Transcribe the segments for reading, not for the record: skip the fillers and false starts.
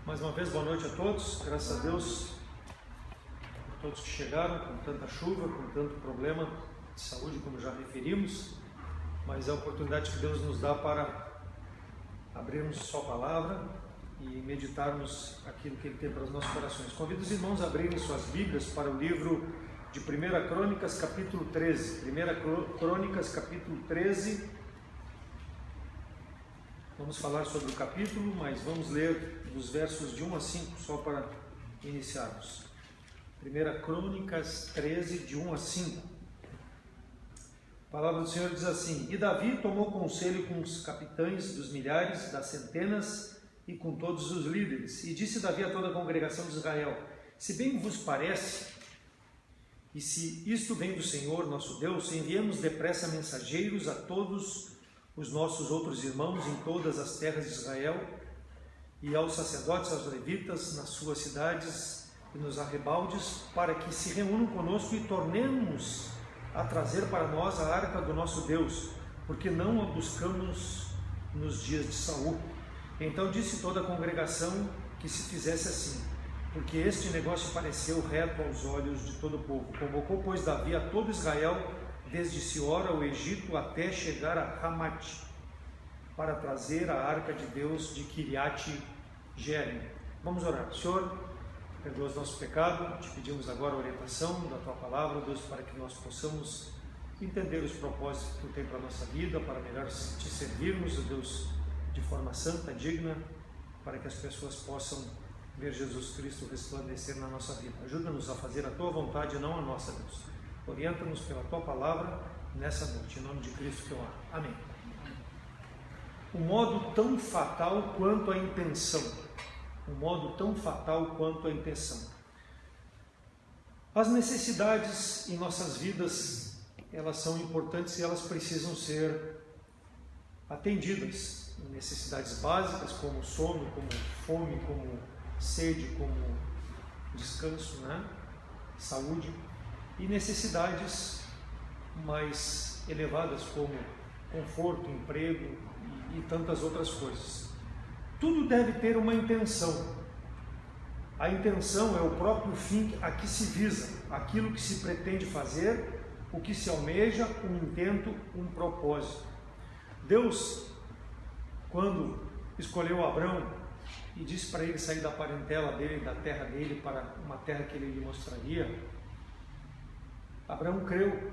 Mais uma vez, boa noite a todos. Graças a Deus por todos que chegaram, com tanta chuva, com tanto problema de saúde, como já referimos, mas é a oportunidade que Deus nos dá para abrirmos sua palavra e meditarmos aquilo que Ele tem para os nossos corações. Convido os irmãos a abrirem suas Bíblias para o livro de 1 Crônicas, capítulo 13. 1 Crônicas, capítulo 13. Vamos falar sobre o capítulo, mas vamos ler dos versos de 1 a 5, só para iniciarmos. 1 Crônicas 13, de 1 a 5. A palavra do Senhor diz assim: E Davi tomou conselho com os capitães dos milhares, das centenas e com todos os líderes. E disse Davi a toda a congregação de Israel: Se bem vos parece, e se isto vem do Senhor nosso Deus, enviemos depressa mensageiros a todos os nossos outros irmãos em todas as terras de Israel, e aos sacerdotes, aos levitas, nas suas cidades e nos arrebaldes, para que se reúnam conosco e tornemos a trazer para nós a arca do nosso Deus, porque não a buscamos nos dias de Saul. Então disse toda a congregação que se fizesse assim, porque este negócio pareceu reto aos olhos de todo o povo. Convocou, pois, Davi a todo Israel, desde Siora, o Egito, até chegar a Ramate, para trazer a arca de Deus de Kiriat Jearim. Vamos orar. Senhor, perdoa os nossos pecados, te pedimos agora a orientação da Tua palavra, Deus, para que nós possamos entender os propósitos que Tu tem para a nossa vida, para melhor Te servirmos, Deus, de forma santa, digna, para que as pessoas possam ver Jesus Cristo resplandecer na nossa vida. Ajuda-nos a fazer a Tua vontade e não a nossa, Deus. Orienta-nos pela Tua palavra nessa noite, em nome de Cristo que eu oro. Amém. Um modo tão fatal quanto a intenção. Um modo tão fatal quanto a intenção. As necessidades em nossas vidas, elas são importantes e elas precisam ser atendidas. Necessidades básicas como sono, como fome, como sede, como descanso, saúde. E necessidades mais elevadas como conforto, emprego e tantas outras coisas. Tudo deve ter uma intenção. A intenção é o próprio fim a que se visa, aquilo que se pretende fazer, o que se almeja, um intento, um propósito. Deus, quando escolheu Abrão e disse para ele sair da parentela dele, da terra dele, para uma terra que ele lhe mostraria, Abraão creu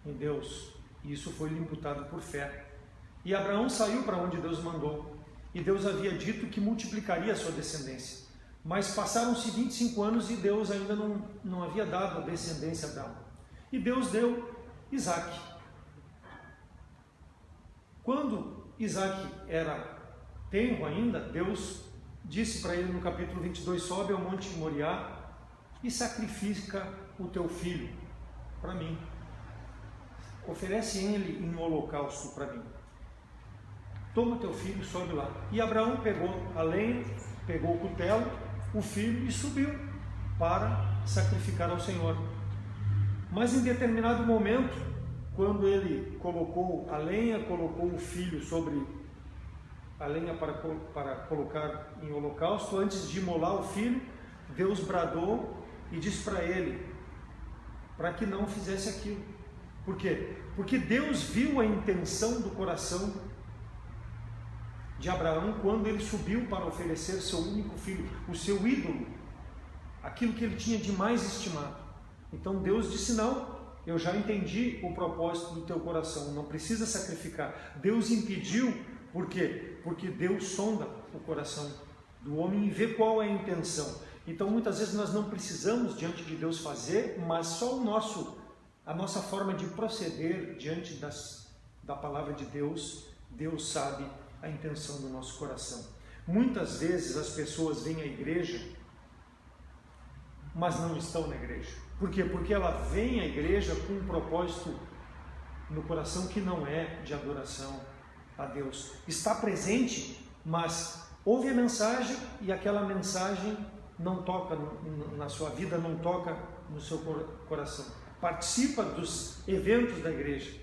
em Deus e isso foi lhe imputado por fé. E Abraão saiu para onde Deus mandou e Deus havia dito que multiplicaria a sua descendência. Mas passaram-se 25 anos e Deus ainda não havia dado a descendência a Abraão. E Deus deu Isaque. Quando Isaque era tenro ainda, Deus disse para ele no capítulo 22, sobe ao monte Moriá e sacrifica o teu filho para mim. Oferece ele em holocausto para mim. Toma teu filho e sobe lá. E Abraão pegou a lenha, pegou o cutelo, o filho e subiu para sacrificar ao Senhor. Mas em determinado momento, quando ele colocou a lenha, colocou o filho sobre a lenha para colocar em holocausto, antes de imolar o filho, Deus bradou e disse para ele, para que não fizesse aquilo. Por quê? Porque Deus viu a intenção do coração de Abraão quando ele subiu para oferecer seu único filho, o seu ídolo, aquilo que ele tinha de mais estimado. Então Deus disse, não, eu já entendi o propósito do teu coração, não precisa sacrificar. Deus impediu, por quê? Porque Deus sonda o coração do homem e vê qual é a intenção. Então muitas vezes nós não precisamos diante de Deus fazer, mas só a nossa forma de proceder diante da palavra de Deus, Deus sabe a intenção do nosso coração. Muitas vezes as pessoas vêm à igreja, mas não estão na igreja. Por quê? Porque ela vem à igreja com um propósito no coração que não é de adoração a Deus. Está presente, mas ouve a mensagem e aquela mensagem não toca na sua vida, não toca no seu coração. Participa dos eventos da igreja,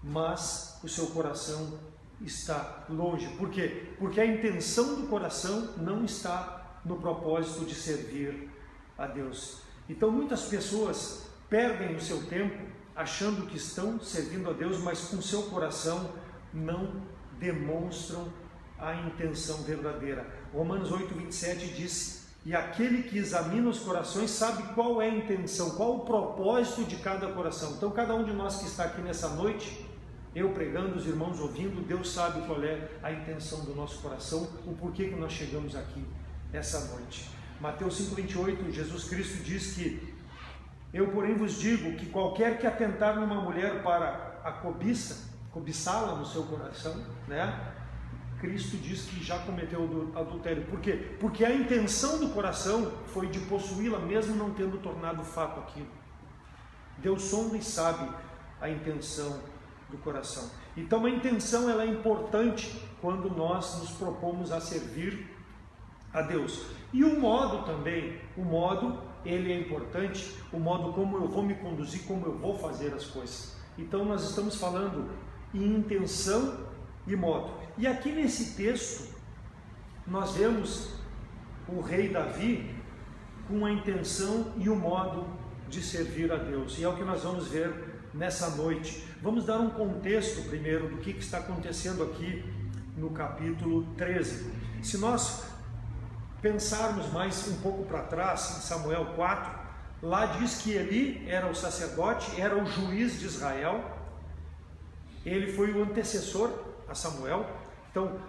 mas o seu coração está longe. Por quê? Porque a intenção do coração não está no propósito de servir a Deus. Então muitas pessoas perdem o seu tempo achando que estão servindo a Deus, mas com seu coração não demonstram a intenção verdadeira. Romanos 8:27 diz: e aquele que examina os corações sabe qual é a intenção, qual o propósito de cada coração. Então cada um de nós que está aqui nessa noite, eu pregando, os irmãos ouvindo, Deus sabe qual é a intenção do nosso coração, o porquê que nós chegamos aqui essa noite. Mateus 5:28, Jesus Cristo diz que: eu porém vos digo que qualquer que atentar numa mulher para a cobiçá-la no seu coração, né? Cristo diz que já cometeu adultério. Por quê? Porque a intenção do coração foi de possuí-la, mesmo não tendo tornado fato aquilo. Deus sonda e sabe a intenção do coração. Então a intenção ela é importante quando nós nos propomos a servir a Deus. E o modo também, ele é importante, o modo como eu vou me conduzir, como eu vou fazer as coisas. Então nós estamos falando em intenção e modo. E aqui nesse texto nós vemos o rei Davi com a intenção e o modo de servir a Deus. E é o que nós vamos ver nessa noite. Vamos dar um contexto primeiro do que está acontecendo aqui no capítulo 13. Se nós pensarmos mais um pouco para trás, em Samuel 4, lá diz que Eli era o sacerdote, era o juiz de Israel, ele foi o antecessor a Samuel. Então,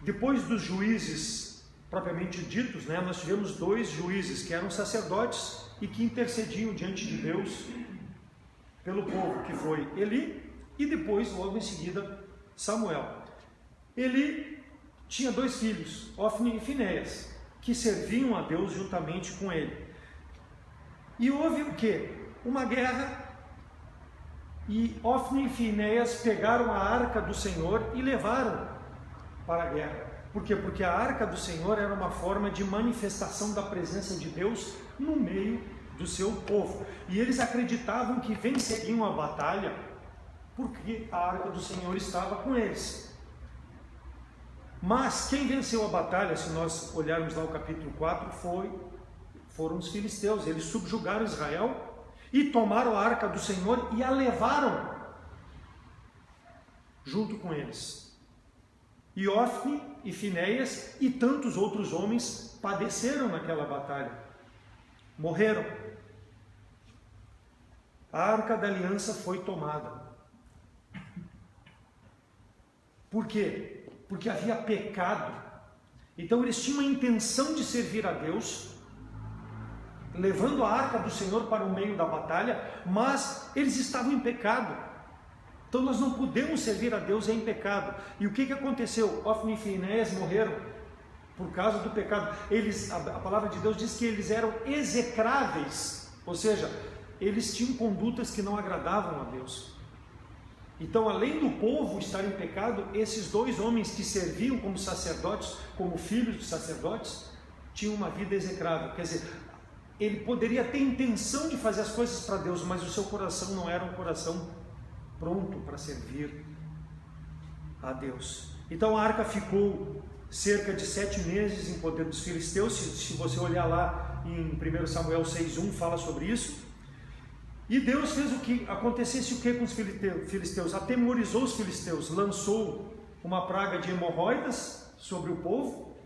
depois dos juízes propriamente ditos, né, nós tivemos 2 juízes que eram sacerdotes e que intercediam diante de Deus pelo povo, que foi Eli e depois, logo em seguida, Samuel. Eli tinha 2 filhos, Ofni e Finéias, que serviam a Deus juntamente com ele. E houve o quê? Uma guerra, e Ofni e Finéias pegaram a arca do Senhor e levaram para a guerra. Por quê? Porque a arca do Senhor era uma forma de manifestação da presença de Deus no meio do seu povo. E eles acreditavam que venceriam a batalha porque a arca do Senhor estava com eles. Mas quem venceu a batalha, se nós olharmos lá o capítulo 4, foram os filisteus. Eles subjugaram Israel e tomaram a arca do Senhor e a levaram junto com eles. E Ofni e Finéias e tantos outros homens padeceram naquela batalha, morreram. A arca da aliança foi tomada. Por quê? Porque havia pecado. Então eles tinham a intenção de servir a Deus, levando a arca do Senhor para o meio da batalha, mas eles estavam em pecado. Então nós não podemos servir a Deus em pecado. E o que aconteceu? Ofni e Finéias morreram por causa do pecado. A palavra de Deus diz que eles eram execráveis, ou seja, eles tinham condutas que não agradavam a Deus. Então, além do povo estar em pecado, esses 2 homens que serviam como sacerdotes, como filhos de sacerdotes, tinham uma vida execrável. Quer dizer, ele poderia ter intenção de fazer as coisas para Deus, mas o seu coração não era um coração pronto para servir a Deus. Então a arca ficou cerca de 7 meses em poder dos filisteus. Se você olhar lá em 1 Samuel 6:1, fala sobre isso. E Deus fez o que acontecesse o que com os filisteus? Atemorizou os filisteus, lançou uma praga de hemorroidas sobre o povo,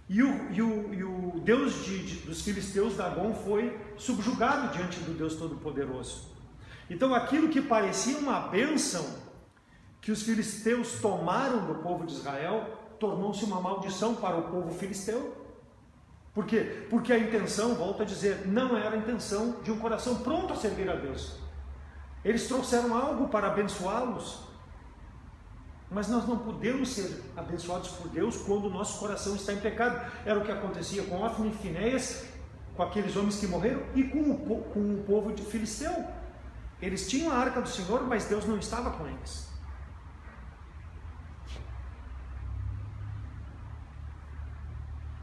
e o Deus dos filisteus, Dagom, foi subjugado diante do Deus Todo-Poderoso. Então aquilo que parecia uma bênção que os filisteus tomaram do povo de Israel, tornou-se uma maldição para o povo filisteu. Por quê? Porque a intenção, volto a dizer, não era a intenção de um coração pronto a servir a Deus. Eles trouxeram algo para abençoá-los, mas nós não podemos ser abençoados por Deus quando o nosso coração está em pecado. Era o que acontecia com Ofni e Finéias, com aqueles homens que morreram, e com o povo de filisteu. Eles tinham a arca do Senhor, mas Deus não estava com eles.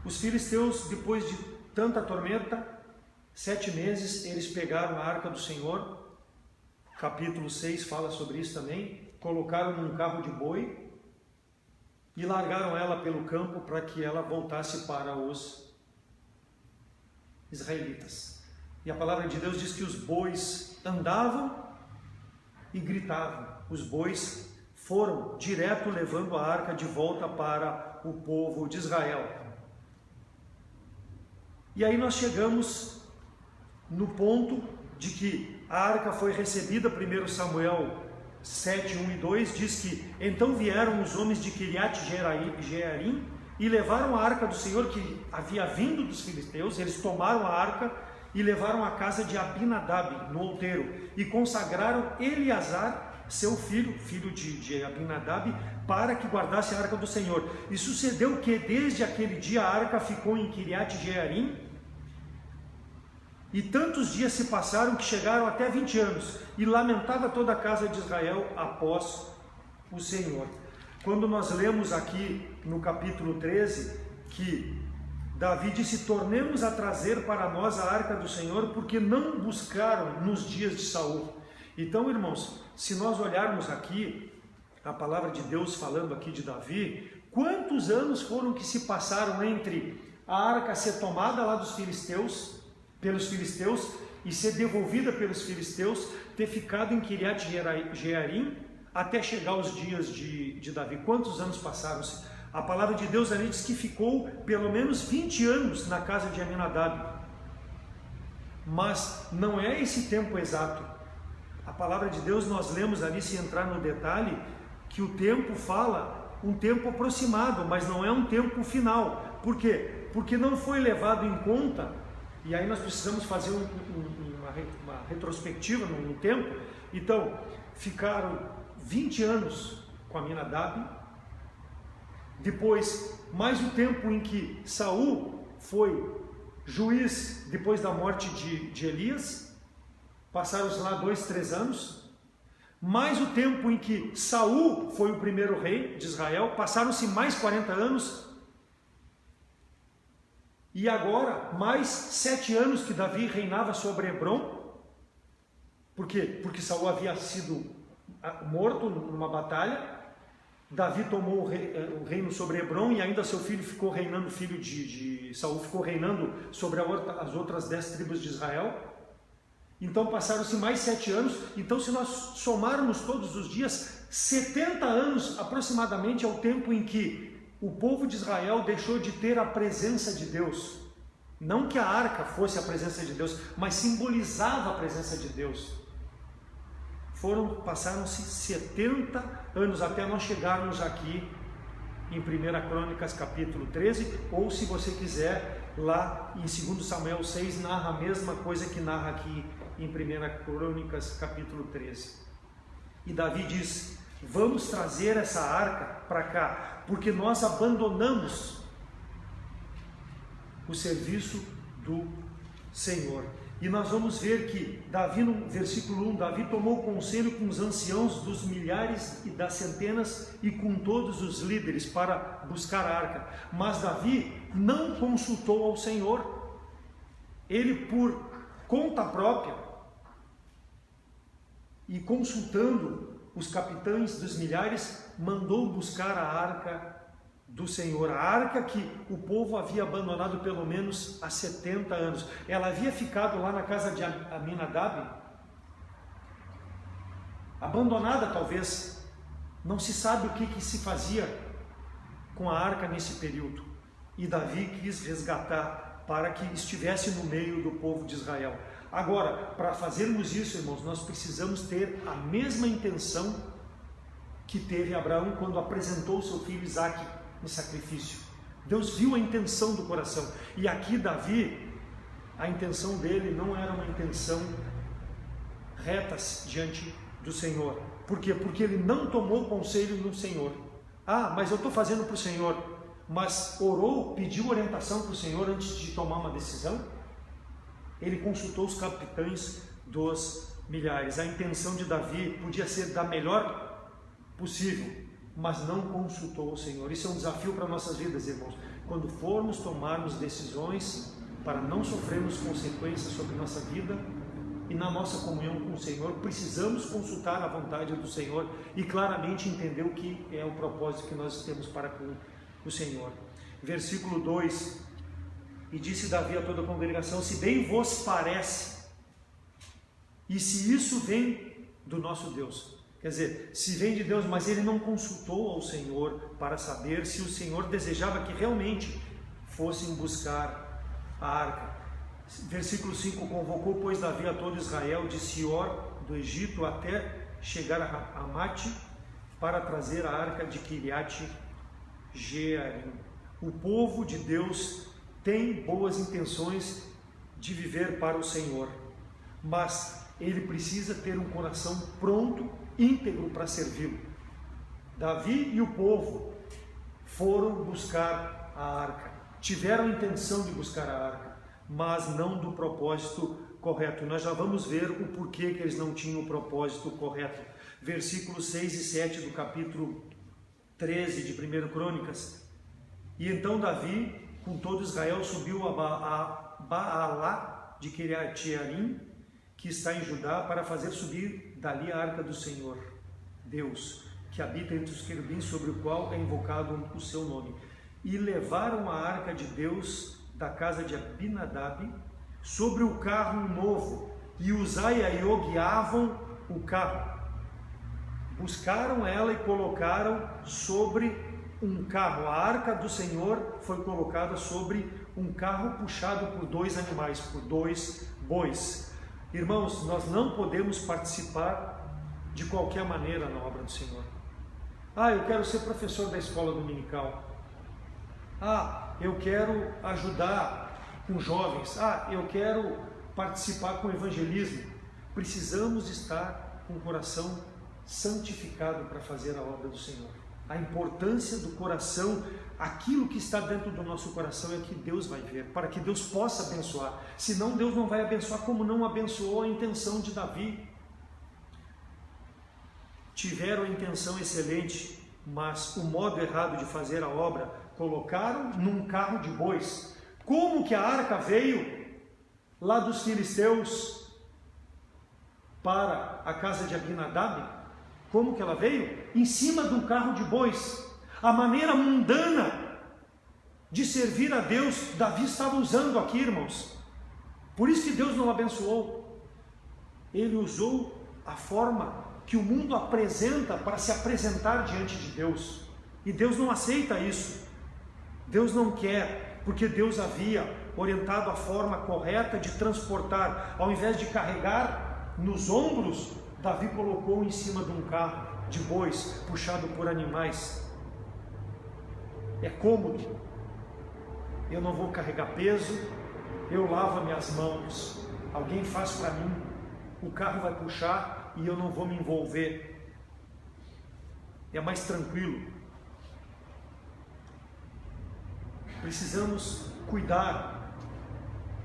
Os filisteus, depois de tanta tormenta, 7 meses, eles pegaram a arca do Senhor, capítulo 6 fala sobre isso também, colocaram num carro de boi e largaram ela pelo campo para que ela voltasse para os israelitas. E a palavra de Deus diz que os bois andavam e gritavam. Os bois foram direto levando a arca de volta para o povo de Israel. E aí nós chegamos no ponto de que a arca foi recebida. 1 Samuel 7, 1 e 2 diz que então vieram os homens de Kiriat Jearim e levaram a arca do Senhor que havia vindo dos filisteus. Eles tomaram a arca e levaram à casa de Abinadab no outeiro e consagraram Eleazar, seu filho de Abinadab, para que guardasse a arca do Senhor. E sucedeu que desde aquele dia a arca ficou em Kiriat Jearim, e tantos dias se passaram que chegaram até 20 anos, e lamentava toda a casa de Israel após o Senhor. Quando nós lemos aqui no capítulo 13 que Davi disse: tornemos a trazer para nós a arca do Senhor, porque não buscaram nos dias de Saul. Então, irmãos, se nós olharmos aqui a palavra de Deus falando aqui de Davi, quantos anos foram que se passaram entre a arca ser tomada lá dos filisteus, pelos filisteus, e ser devolvida pelos filisteus, ter ficado em Kiriat Jearim até chegar os dias de Davi? Quantos anos passaram-se? A palavra de Deus ali diz que ficou pelo menos 20 anos na casa de Aminadab, mas não é esse tempo exato. A palavra de Deus, nós lemos ali, se entrar no detalhe, que o tempo fala um tempo aproximado, mas não é um tempo final. Por quê? Porque não foi levado em conta. E aí nós precisamos fazer uma retrospectiva no tempo. Então, ficaram 20 anos com Aminadab, depois mais o tempo em que Saul foi juiz depois da morte de Elias, passaram-se lá 2, 3 anos, mais o tempo em que Saul foi o primeiro rei de Israel, passaram-se mais 40 anos, e agora mais 7 anos que Davi reinava sobre Hebrom. Por quê? Porque Saul havia sido morto numa batalha. Davi tomou o reino sobre Hebrom e ainda seu filho ficou reinando, filho de Saul ficou reinando sobre as outras 10 tribos de Israel. Então passaram-se mais 7 anos. Então, se nós somarmos todos os dias, 70 anos aproximadamente é o tempo em que o povo de Israel deixou de ter a presença de Deus. Não que a arca fosse a presença de Deus, mas simbolizava a presença de Deus. Passaram-se 70 anos até nós chegarmos aqui em 1 Crônicas capítulo 13, ou se você quiser, lá em 2 Samuel 6, narra a mesma coisa que narra aqui em 1 Crônicas capítulo 13. E Davi diz: vamos trazer essa arca para cá, porque nós abandonamos o serviço do Senhor. E nós vamos ver que Davi, no versículo 1, Davi tomou conselho com os anciãos dos milhares e das centenas e com todos os líderes para buscar a arca. Mas Davi não consultou ao Senhor. Ele, por conta própria, e consultando os capitães dos milhares, mandou buscar a arca do Senhor, a arca que o povo havia abandonado pelo menos há 70 anos. Ela havia ficado lá na casa de Aminadab, abandonada talvez, não se sabe o que se fazia com a arca nesse período, e Davi quis resgatar para que estivesse no meio do povo de Israel. Agora, para fazermos isso, irmãos, nós precisamos ter a mesma intenção que teve Abraão quando apresentou seu filho Isaque em sacrifício. Deus viu a intenção do coração, e aqui Davi, a intenção dele não era uma intenção reta diante do Senhor. Por quê? Porque ele não tomou conselho no Senhor. Mas eu estou fazendo para o Senhor, mas orou, pediu orientação para o Senhor antes de tomar uma decisão? Ele consultou os capitães dos milhares. A intenção de Davi podia ser da melhor possível, mas não consultou o Senhor. Isso é um desafio para nossas vidas, irmãos. Quando formos tomarmos decisões para não sofrermos consequências sobre nossa vida, e na nossa comunhão com o Senhor, precisamos consultar a vontade do Senhor e claramente entender o que é o propósito que nós temos para com o Senhor. Versículo 2: e disse Davi a toda a congregação: se bem vos parece, e se isso vem do nosso Deus, quer dizer, se vem de Deus, mas ele não consultou ao Senhor para saber se o Senhor desejava que realmente fossem buscar a arca. Versículo 5: convocou, pois, Davi a todo Israel de Sior, do Egito, até chegar a Amate, para trazer a arca de Kiriat Jearim. O povo de Deus tem boas intenções de viver para o Senhor, mas ele precisa ter um coração pronto, íntegro para servi-lo. Davi e o povo foram buscar a arca, tiveram a intenção de buscar a arca, mas não do propósito correto. Nós já vamos ver o porquê que eles não tinham o propósito correto. Versículos 6 e 7 do capítulo 13 de 1 Crônicas. E então Davi, com todo Israel, subiu a Baalá de Kiriat Jearim, que está em Judá, para fazer subir dali a arca do Senhor, Deus, que habita entre os querubins, sobre o qual é invocado o seu nome. E levaram a arca de Deus da casa de Abinadab sobre o carro novo, e Uzai e Aiô guiavam o carro. Buscaram ela e colocaram sobre um carro. A arca do Senhor foi colocada sobre um carro puxado por 2 animais, por 2 bois. Irmãos, nós não podemos participar de qualquer maneira na obra do Senhor. Eu quero ser professor da escola dominical. Eu quero ajudar com jovens. Eu quero participar com evangelismo. Precisamos estar com o coração santificado para fazer a obra do Senhor. A importância do coração, aquilo que está dentro do nosso coração é que Deus vai ver, para que Deus possa abençoar. Senão Deus não vai abençoar, como não abençoou a intenção de Davi. Tiveram a intenção excelente, mas o modo errado de fazer a obra, colocaram num carro de bois. Como que a arca veio lá dos filisteus para a casa de Abinadab? Como que ela veio? Em cima de um carro de bois. A maneira mundana de servir a Deus, Davi estava usando aqui, irmãos. Por isso que Deus não abençoou. Ele usou a forma que o mundo apresenta para se apresentar diante de Deus. E Deus não aceita isso. Deus não quer, porque Deus havia orientado a forma correta de transportar. Ao invés de carregar nos ombros, Davi colocou em cima de um carro de bois, puxado por animais. É cômodo. Eu não vou carregar peso, eu lavo minhas mãos, alguém faz para mim, o carro vai puxar e eu não vou me envolver. É mais tranquilo. Precisamos cuidar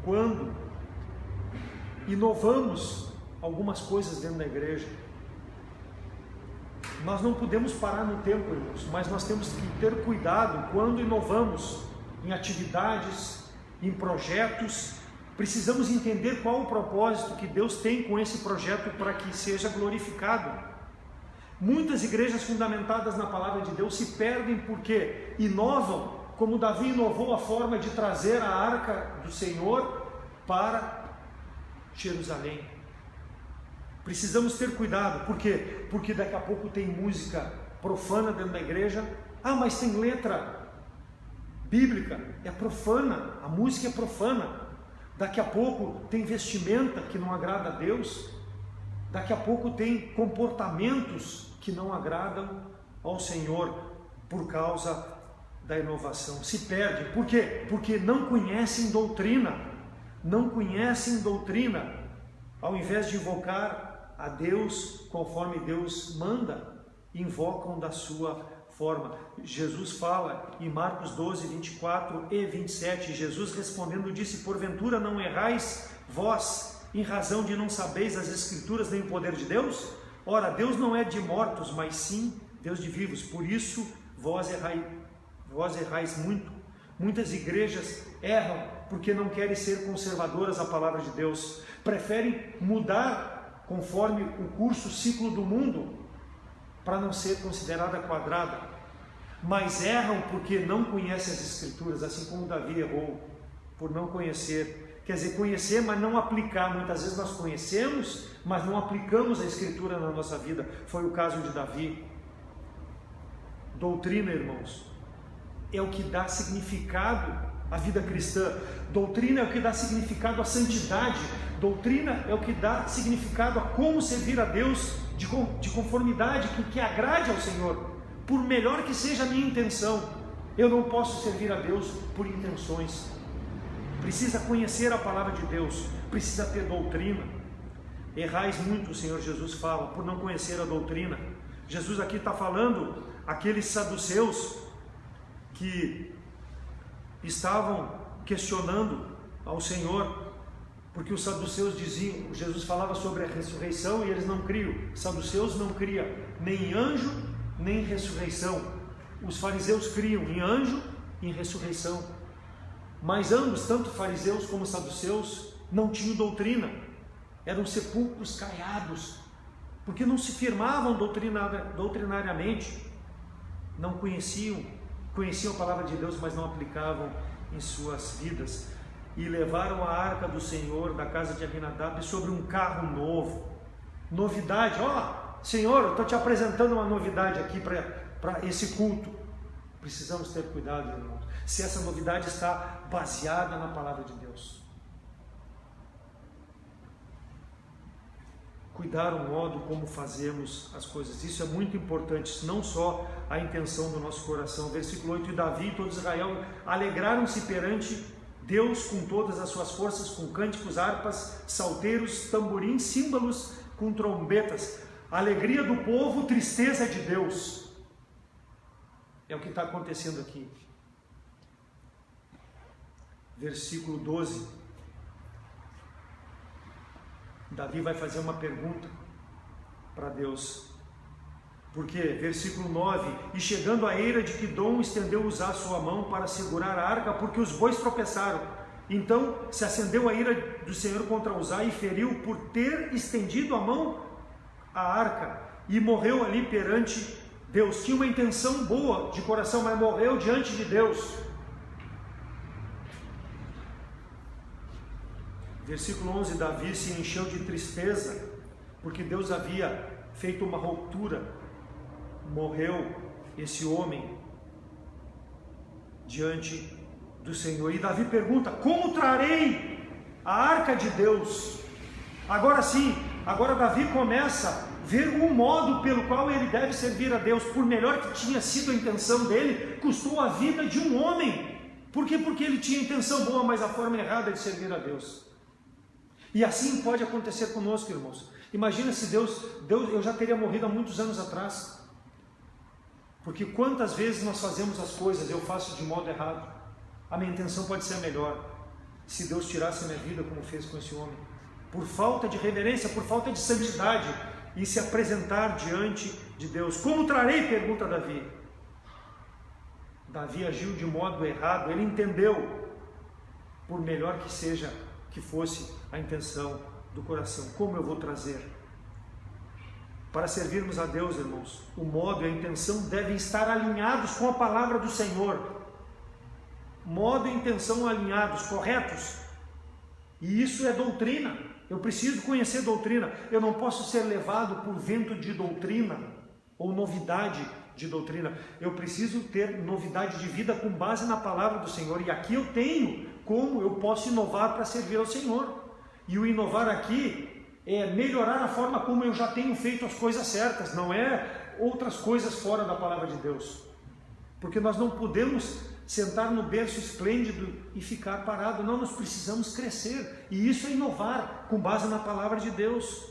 quando inovamos algumas coisas dentro da igreja. Nós não podemos parar no tempo, irmãos, mas nós temos que ter cuidado quando inovamos em atividades, em projetos. Precisamos entender qual o propósito que Deus tem com esse projeto para que seja glorificado. Muitas igrejas fundamentadas na palavra de Deus se perdem porque inovam, como Davi inovou a forma de trazer a arca do Senhor para Jerusalém. Precisamos ter cuidado. Por quê? Porque daqui a pouco tem música profana dentro da igreja. Mas tem letra bíblica. É profana, a música é profana. Daqui a pouco tem vestimenta que não agrada a Deus. Daqui a pouco tem comportamentos que não agradam ao Senhor por causa da inovação. Se perde. Por quê? Porque não conhecem doutrina. Não conhecem doutrina. Ao invés de invocar a Deus conforme Deus manda, invocam da sua forma. Jesus fala em Marcos 12, 24 e 27, Jesus respondendo disse: porventura não errais vós, em razão de não sabeis as Escrituras nem o poder de Deus? Ora, Deus não é de mortos, mas sim Deus de vivos. Por isso vós errais muito. Muitas igrejas erram porque não querem ser conservadoras à palavra de Deus, preferem mudar conforme o curso, o ciclo do mundo, para não ser considerada quadrada, mas erram porque não conhecem as Escrituras, assim como Davi errou por não conhecer. Quer dizer, conhecer, mas não aplicar. Muitas vezes nós conhecemos, mas não aplicamos a Escritura na nossa vida. Foi o caso de Davi. Doutrina, irmãos, é o que dá significado à vida cristã. Doutrina é o que dá significado à santidade. Doutrina é o que dá significado a como servir a Deus de conformidade, que agrade ao Senhor. Por melhor que seja a minha intenção, eu não posso servir a Deus por intenções. Precisa conhecer a palavra de Deus, precisa ter doutrina. Errais muito, o Senhor Jesus fala, por não conhecer a doutrina. Jesus aqui está falando aqueles saduceus que estavam questionando ao Senhor, porque os saduceus diziam, Jesus falava sobre a ressurreição e eles não criam. Os saduceus não criam nem em anjo, nem em ressurreição. Os fariseus criam em anjo e em ressurreição. Mas ambos, tanto fariseus como saduceus, não tinham doutrina. Eram sepulcros caiados, porque não se firmavam doutrinariamente. Não conheciam a palavra de Deus, mas não aplicavam em suas vidas. E levaram a arca do Senhor da casa de Abinadab sobre um carro novo. Novidade, Senhor, eu estou te apresentando uma novidade aqui para esse culto. Precisamos ter cuidado, irmãos, se essa novidade está baseada na palavra de Deus. Cuidar o modo como fazemos as coisas, isso é muito importante, não só a intenção do nosso coração. Versículo 8: e Davi e todo Israel alegraram-se perante Deus com todas as suas forças, com cânticos, harpas, salteiros, tamborins, símbolos, com trombetas. Alegria do povo, tristeza de Deus. É o que está acontecendo aqui. Versículo 12. Davi vai fazer uma pergunta para Deus. Porque, versículo 9: e chegando a eira de Quidom, estendeu a sua mão para segurar a arca, porque os bois tropeçaram. Então se acendeu a ira do Senhor contra Uzai e feriu por ter estendido a mão à arca, e morreu ali perante Deus. Tinha uma intenção boa de coração, mas morreu diante de Deus. Versículo 11: Davi se encheu de tristeza, porque Deus havia feito uma ruptura. Morreu esse homem diante do Senhor. E Davi pergunta: como trarei a arca de Deus? Agora sim, agora Davi começa a ver o modo pelo qual ele deve servir a Deus. Por melhor que tinha sido a intenção dele, custou a vida de um homem. Por quê? Porque ele tinha a intenção boa, mas a forma errada de servir a Deus. E assim pode acontecer conosco, irmãos. Imagina se Deus, eu já teria morrido há muitos anos atrás. Porque quantas vezes nós fazemos as coisas, eu faço de modo errado. A minha intenção pode ser a melhor. Se Deus tirasse a minha vida como fez com esse homem, por falta de reverência, por falta de santidade, e se apresentar diante de Deus. Como trarei? Pergunta Davi. Davi agiu de modo errado. Ele entendeu, por melhor que seja, que fosse a intenção do coração. Como eu vou trazer? Para servirmos a Deus, irmãos, o modo e a intenção devem estar alinhados com a palavra do Senhor. Modo e intenção alinhados, corretos. E isso é doutrina. Eu preciso conhecer doutrina. Eu não posso ser levado por vento de doutrina ou novidade de doutrina. Eu preciso ter novidade de vida com base na palavra do Senhor. E aqui eu tenho como eu posso inovar para servir ao Senhor. E o inovar aqui é melhorar a forma como eu já tenho feito as coisas certas, não é outras coisas fora da palavra de Deus. Porque nós não podemos sentar no berço esplêndido e ficar parado, não, nós precisamos crescer, e isso é inovar com base na palavra de Deus.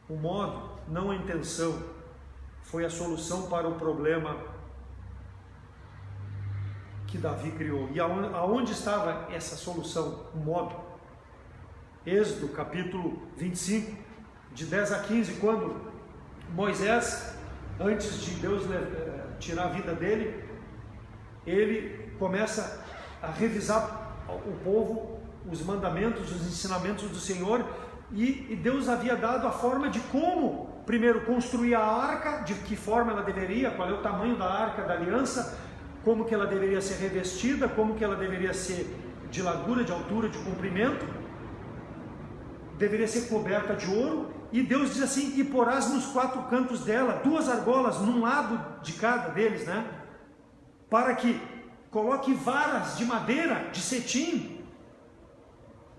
O modo, não a intenção, foi a solução para o problema que Davi criou. E aonde estava essa solução? O modo. Êxodo capítulo 25, de 10 a 15, quando Moisés, antes de Deus tirar a vida dele, ele começa a revisar o povo, os mandamentos, os ensinamentos do Senhor, e Deus havia dado a forma de como, primeiro, construir a arca, de que forma ela deveria, qual é o tamanho da arca da aliança, como que ela deveria ser revestida, como que ela deveria ser de largura, de altura, de comprimento, deveria ser coberta de ouro, e Deus diz assim: e porás nos 4 cantos dela 2 argolas, num lado de cada deles, né? Para que coloque varas de madeira, de cetim,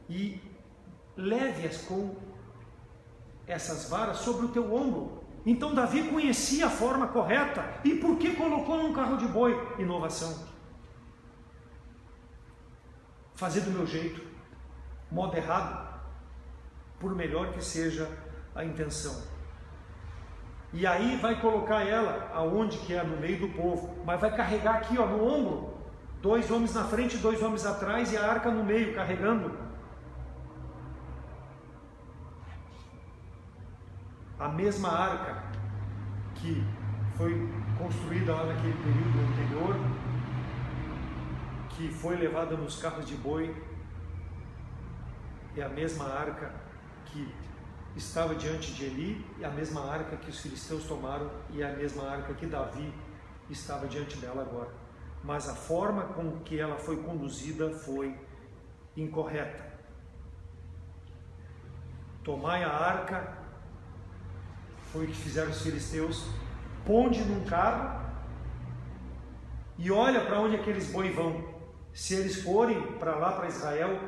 e leve-as com essas varas sobre o teu ombro. Então Davi conhecia a forma correta. E por que colocou num carro de boi? Inovação. Fazer do meu jeito, modo errado, por melhor que seja a intenção. E aí vai colocar ela aonde que é? No meio do povo, mas vai carregar aqui, ó, no ombro, 2 homens na frente, 2 homens atrás, e a arca no meio, carregando. A mesma arca que foi construída lá naquele período anterior, que foi levada nos carros de boi, é a mesma arca que estava diante de Eli, é a mesma arca que os filisteus tomaram, e é a mesma arca que Davi estava diante dela agora. Mas a forma com que ela foi conduzida foi incorreta. Tomai a arca, foi o que fizeram os filisteus, ponde num carro e olha para onde aqueles boi vão. Se eles forem para lá, para Israel,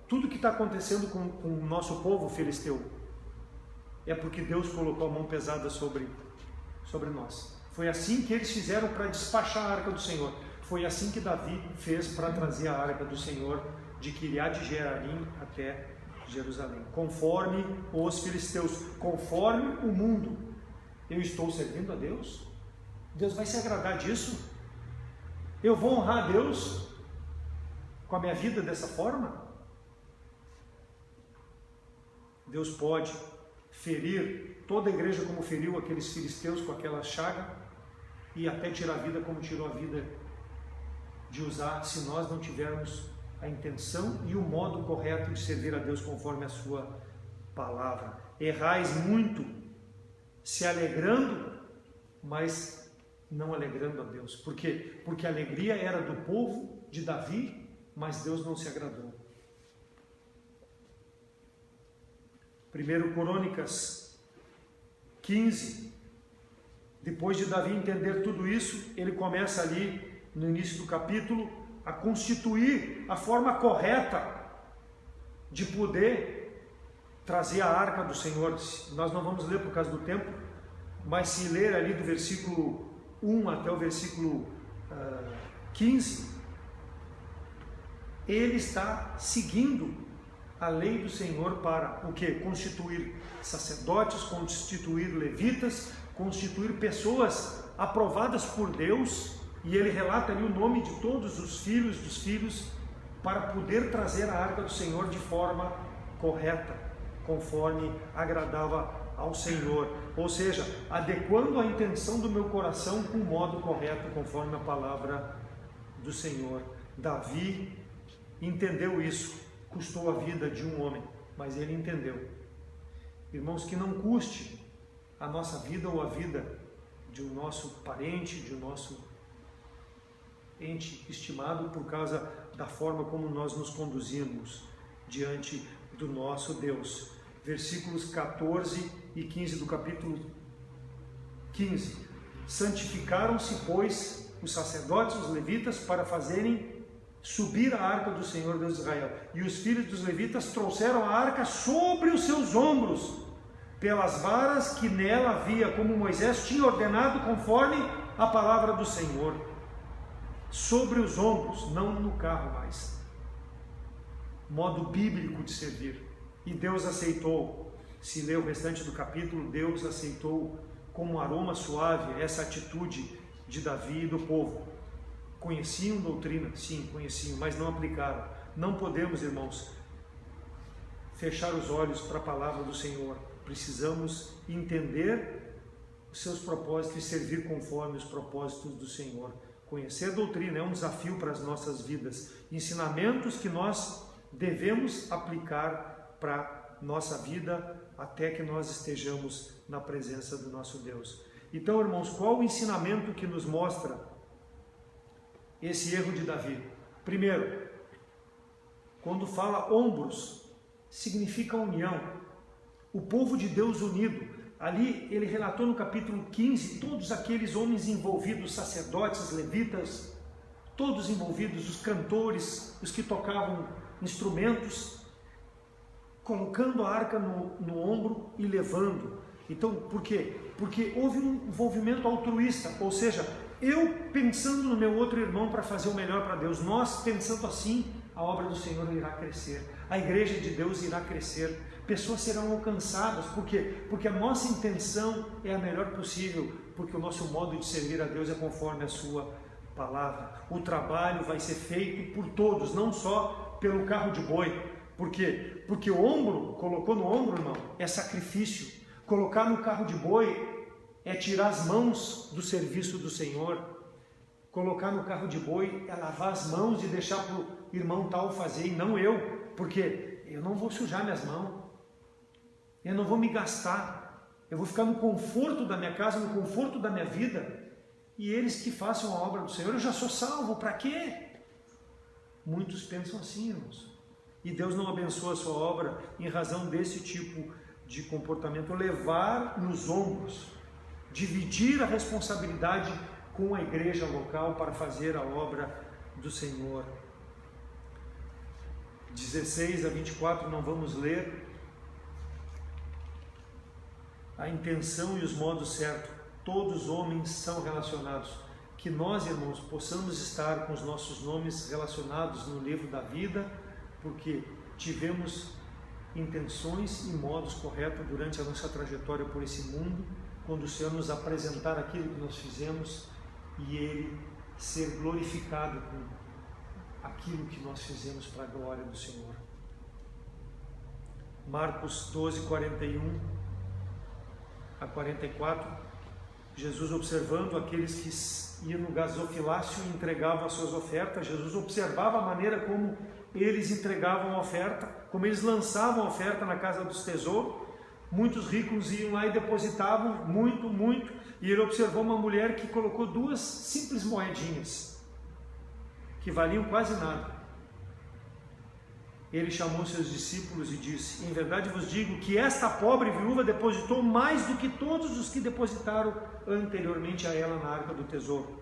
tudo que está acontecendo com o nosso povo filisteu é porque Deus colocou a mão pesada sobre nós. Foi assim que eles fizeram para despachar a arca do Senhor. Foi assim que Davi fez para trazer a arca do Senhor de Quiriat Jearim até Jerusalém, conforme os filisteus, conforme o mundo. Eu estou servindo a Deus? Deus vai se agradar disso? Eu vou honrar a Deus com a minha vida dessa forma? Deus pode ferir toda a igreja como feriu aqueles filisteus com aquela chaga, e até tirar a vida como tirou a vida de Uzá, se nós não tivermos a intenção e o modo correto de servir a Deus conforme a sua palavra. Errais muito, se alegrando, mas não alegrando a Deus. Por quê? Porque a alegria era do povo de Davi, mas Deus não se agradou. 1 Crônicas 15, depois de Davi entender tudo isso, ele começa ali no início do capítulo a constituir a forma correta de poder trazer a arca do Senhor. Nós não vamos ler por causa do tempo, mas se ler ali do versículo 1 até o versículo 15, ele está seguindo a lei do Senhor para o que? Constituir sacerdotes, constituir levitas, constituir pessoas aprovadas por Deus, e ele relata ali o nome de todos os filhos dos filhos, para poder trazer a arca do Senhor de forma correta, conforme agradava ao Senhor, ou seja, adequando a intenção do meu coração com o modo correto, conforme a palavra do Senhor. Davi entendeu isso. Custou a vida de um homem, mas ele entendeu. Irmãos, que não custe a nossa vida ou a vida de um nosso parente, de um nosso ente estimado, por causa da forma como nós nos conduzimos diante do nosso Deus. Versículos 14 e 15 do capítulo 15. Santificaram-se, pois, os sacerdotes, os levitas, para fazerem subir a arca do Senhor Deus de Israel. E os filhos dos levitas trouxeram a arca sobre os seus ombros, pelas varas que nela havia, como Moisés tinha ordenado, conforme a palavra do Senhor. Sobre os ombros, não no carro mais. Modo bíblico de servir. E Deus aceitou. Se ler o restante do capítulo, Deus aceitou como um aroma suave essa atitude de Davi e do povo. Conheciam doutrina? Sim, conheciam, mas não aplicaram. Não podemos, irmãos, fechar os olhos para a palavra do Senhor. Precisamos entender os seus propósitos e servir conforme os propósitos do Senhor. Conhecer doutrina é um desafio para as nossas vidas. Ensinamentos que nós devemos aplicar para nossa vida até que nós estejamos na presença do nosso Deus. Então, irmãos, qual o ensinamento que nos mostra esse erro de Davi? Primeiro, quando fala ombros, significa união. O povo de Deus unido. Ali ele relatou no capítulo 15 todos aqueles homens envolvidos, sacerdotes, levitas, todos envolvidos, os cantores, os que tocavam instrumentos, colocando a arca no ombro e levando. Então, por quê? Porque houve um envolvimento altruísta, ou seja, eu pensando no meu outro irmão para fazer o melhor para Deus, nós pensando assim, a obra do Senhor irá crescer, a igreja de Deus irá crescer, pessoas serão alcançadas. Por quê? Porque a nossa intenção é a melhor possível, porque o nosso modo de servir a Deus é conforme a sua palavra. O trabalho vai ser feito por todos, não só pelo carro de boi. Por quê? Porque o ombro, colocou no ombro, irmão, é sacrifício. Colocar no carro de boi é tirar as mãos do serviço do Senhor. Colocar no carro de boi é lavar as mãos e deixar para o irmão tal fazer, e não eu, porque eu não vou sujar minhas mãos, eu não vou me gastar, eu vou ficar no conforto da minha casa, no conforto da minha vida, e eles que façam a obra do Senhor. Eu já sou salvo, para quê? Muitos pensam assim, irmãos, e Deus não abençoa a sua obra em razão desse tipo de comportamento. Levar nos ombros, dividir a responsabilidade com a igreja local para fazer a obra do Senhor. 16 a 24 não vamos ler. A intenção e os modos certos, todos os homens são relacionados. Que nós, irmãos, possamos estar com os nossos nomes relacionados no livro da vida, porque tivemos intenções e modos corretos durante a nossa trajetória por esse mundo, quando o Senhor nos apresentar aquilo que nós fizemos e Ele ser glorificado com aquilo que nós fizemos para a glória do Senhor. Marcos 12, 41 a 44, Jesus observando aqueles que iam no gasofilácio e entregavam as suas ofertas. Jesus observava a maneira como eles entregavam a oferta, como eles lançavam a oferta na casa dos tesouros. Muitos ricos iam lá e depositavam muito, e ele observou uma mulher que colocou 2 simples moedinhas, que valiam quase nada. Ele chamou seus discípulos e disse: em verdade vos digo que esta pobre viúva depositou mais do que todos os que depositaram anteriormente a ela na arca do tesouro.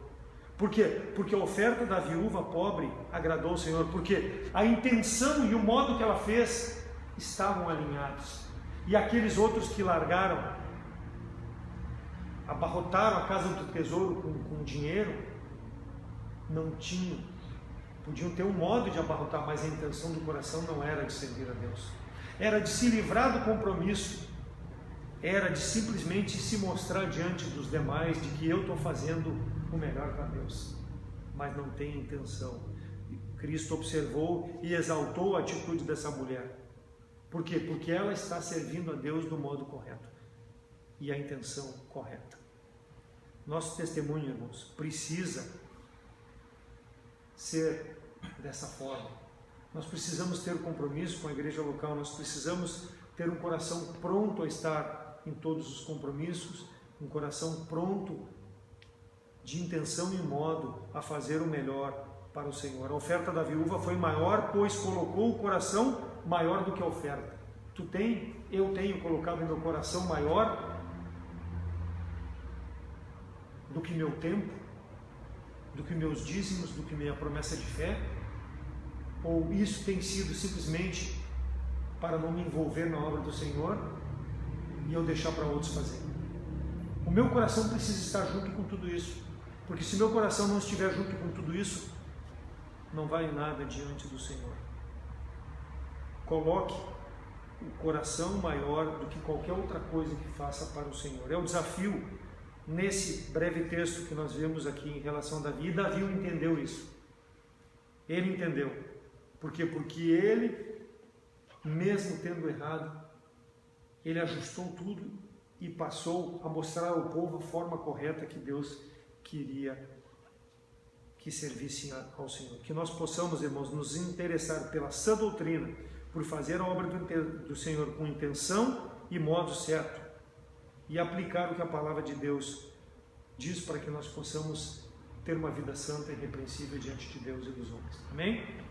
Por quê? Porque a oferta da viúva pobre agradou ao Senhor, porque a intenção e o modo que ela fez estavam alinhados. E aqueles outros que largaram, abarrotaram a casa do tesouro com dinheiro, não tinham. Podiam ter um modo de abarrotar, mas a intenção do coração não era de servir a Deus. Era de se livrar do compromisso. Era de simplesmente se mostrar diante dos demais de que eu estou fazendo o melhor para Deus. Mas não tem intenção. Cristo observou e exaltou a atitude dessa mulher. Por quê? Porque ela está servindo a Deus do modo correto. E a intenção correta. Nosso testemunho, irmãos, precisa ser dessa forma. Nós precisamos ter compromisso com a igreja local, nós precisamos ter um coração pronto a estar em todos os compromissos, um coração pronto de intenção e modo a fazer o melhor para o Senhor. A oferta da viúva foi maior, pois colocou o coração maior do que a oferta. Eu tenho colocado em meu coração maior do que meu tempo, do que meus dízimos, do que minha promessa de fé? Ou isso tem sido simplesmente para não me envolver na obra do Senhor e eu deixar para outros fazer? O meu coração precisa estar junto com tudo isso, porque se meu coração não estiver junto com tudo isso, não vale nada diante do Senhor. Coloque o coração maior do que qualquer outra coisa que faça para o Senhor. É o desafio nesse breve texto que nós vemos aqui em relação a Davi. E Davi entendeu isso. Ele entendeu. Por quê? Porque ele, mesmo tendo errado, ele ajustou tudo e passou a mostrar ao povo a forma correta que Deus queria que servissem ao Senhor. Que nós possamos, irmãos, nos interessar pela sã doutrina, por fazer a obra do Senhor com intenção e modo certo, e aplicar o que a palavra de Deus diz para que nós possamos ter uma vida santa e irrepreensível diante de Deus e dos homens. Amém?